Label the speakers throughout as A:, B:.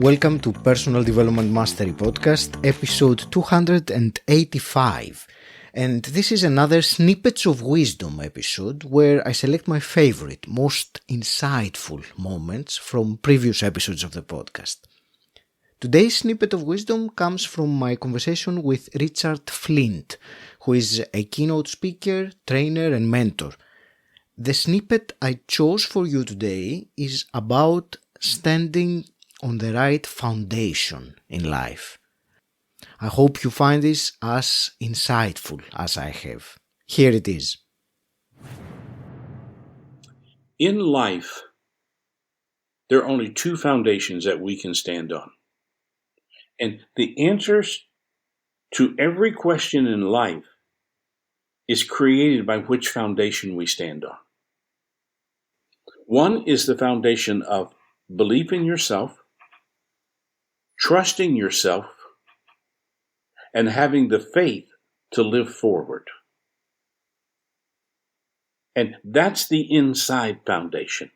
A: Welcome to Personal Development Mastery Podcast, episode 285. And this is another Snippets of Wisdom episode where I select my favorite, most insightful moments from previous episodes of the podcast. Today's Snippet of Wisdom comes from my conversation with Richard Flint, who is a keynote speaker, trainer, and mentor. The snippet I chose for you today is about standing on the right foundation in life. I hope you find this as insightful as I have. Here it is.
B: In life, there are only two foundations that we can stand on. And the answers to every question in life is created by which foundation we stand on. One is the foundation of belief in yourself, trusting yourself, and having the faith to live forward. And that's the inside foundation.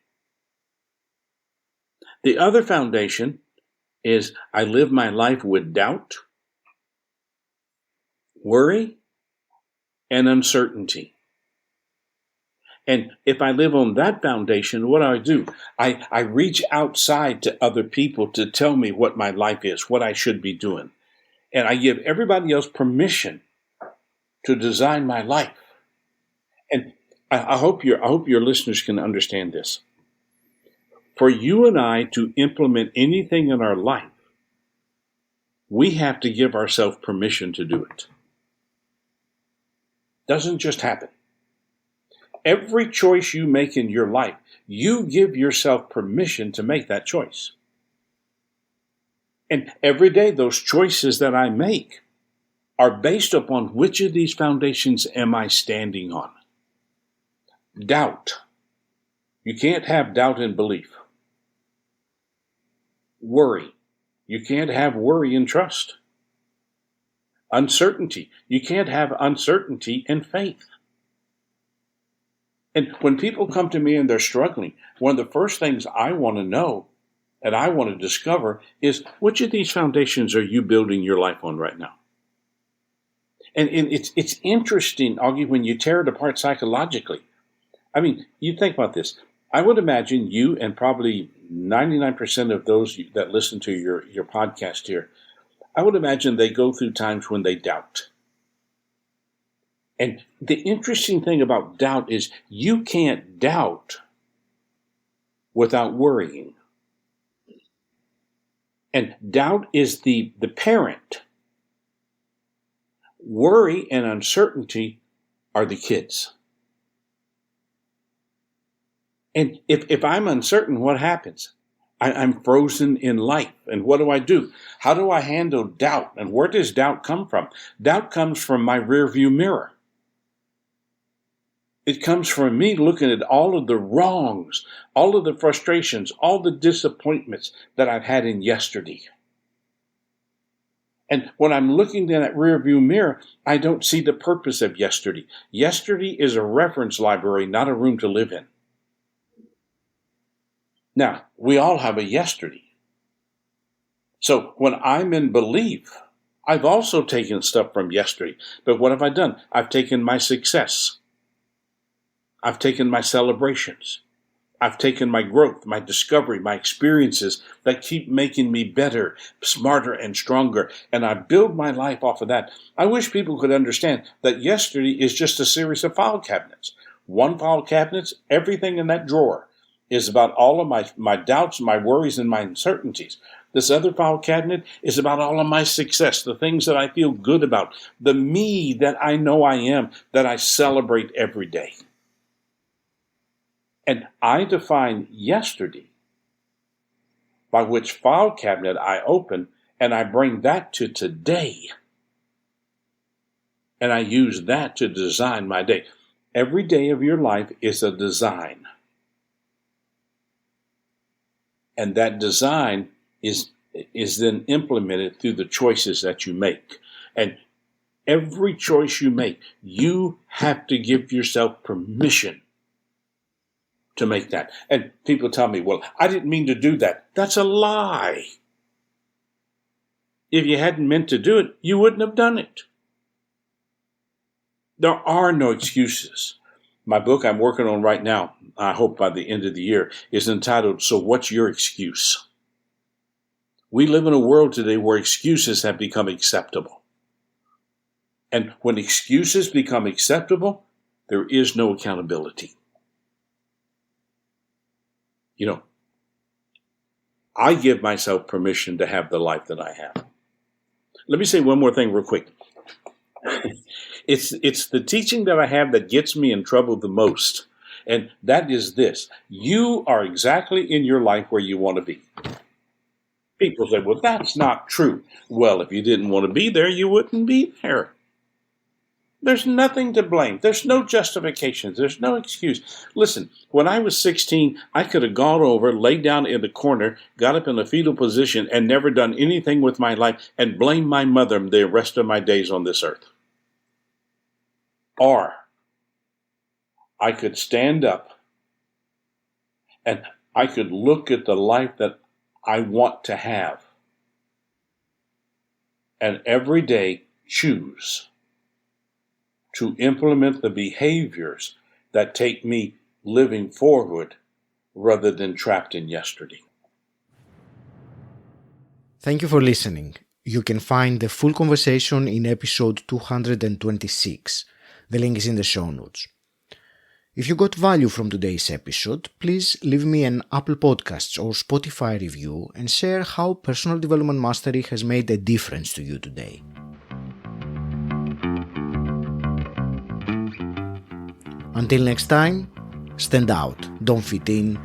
B: The other foundation is I live my life with doubt, worry, and uncertainty. And if I live on that foundation, what do? I reach outside to other people to tell me what my life is, what I should be doing. And I give everybody else permission to design my life. And I hope your listeners can understand this. For you and I to implement anything in our life, we have to give ourselves permission to do it. Doesn't just happen. Every choice you make in your life, you give yourself permission to make that choice. And every day, those choices that I make are based upon which of these foundations am I standing on. Doubt. You can't have doubt and belief. Worry. You can't have worry and trust. Uncertainty. You can't have uncertainty and faith. And when people come to me and they're struggling, one of the first things I want to know and I want to discover is which of these foundations are you building your life on right now? And it's interesting, Agi, when you tear it apart psychologically. I mean, you think about this. I would imagine you and probably 99% of those that listen to your podcast here, I would imagine they go through times when they doubt. And the interesting thing about doubt is you can't doubt without worrying. And doubt is the parent. Worry and uncertainty are the kids. And if I'm uncertain, what happens? I'm frozen in life. And what do? How do I handle doubt? And where does doubt come from? Doubt comes from my rearview mirror. It comes from me looking at all of the wrongs, all of the frustrations, all the disappointments that I've had in yesterday. And when I'm looking in that rearview mirror, I don't see the purpose of yesterday. Yesterday is a reference library, not a room to live in. Now, we all have a yesterday. So when I'm in belief, I've also taken stuff from yesterday. But what have I done? I've taken my success. I've taken my celebrations. I've taken my growth, my discovery, my experiences that keep making me better, smarter, and stronger. And I build my life off of that. I wish people could understand that yesterday is just a series of file cabinets. One file cabinet, everything in that drawer is about all of my doubts, my worries, and my uncertainties. This other file cabinet is about all of my success, the things that I feel good about, the me that I know I am, that I celebrate every day. And I define yesterday by which file cabinet I open, and I bring that to today. And I use that to design my day. Every day of your life is a design. And that design is then implemented through the choices that you make. And every choice you make, you have to give yourself permission to make that. And people tell me, well, I didn't mean to do that. That's a lie. If you hadn't meant to do it, you wouldn't have done it. There are no excuses. My book I'm working on right now, I hope by the end of the year, is entitled, So What's Your Excuse? We live in a world today where excuses have become acceptable. And when excuses become acceptable, there is no accountability. You know, I give myself permission to have the life that I have. Let me say one more thing real quick. It's the teaching that I have that gets me in trouble the most. And that is this. You are exactly in your life where you want to be. People say, well, that's not true. Well, if you didn't want to be there, you wouldn't be there. There's nothing to blame. There's no justifications. There's no excuse. Listen, when I was 16, I could have gone over, laid down in the corner, got up in a fetal position, and never done anything with my life and blamed my mother the rest of my days on this earth. Or I could stand up and I could look at the life that I want to have and every day choose to implement the behaviors that take me living forward rather than trapped in yesterday.
A: Thank you for listening. You can find the full conversation in episode 226. The link is in the show notes. If you got value from today's episode, please leave me an Apple Podcasts or Spotify review and share how personal development mastery has made a difference to you today. Until next time, stand out, don't fit in.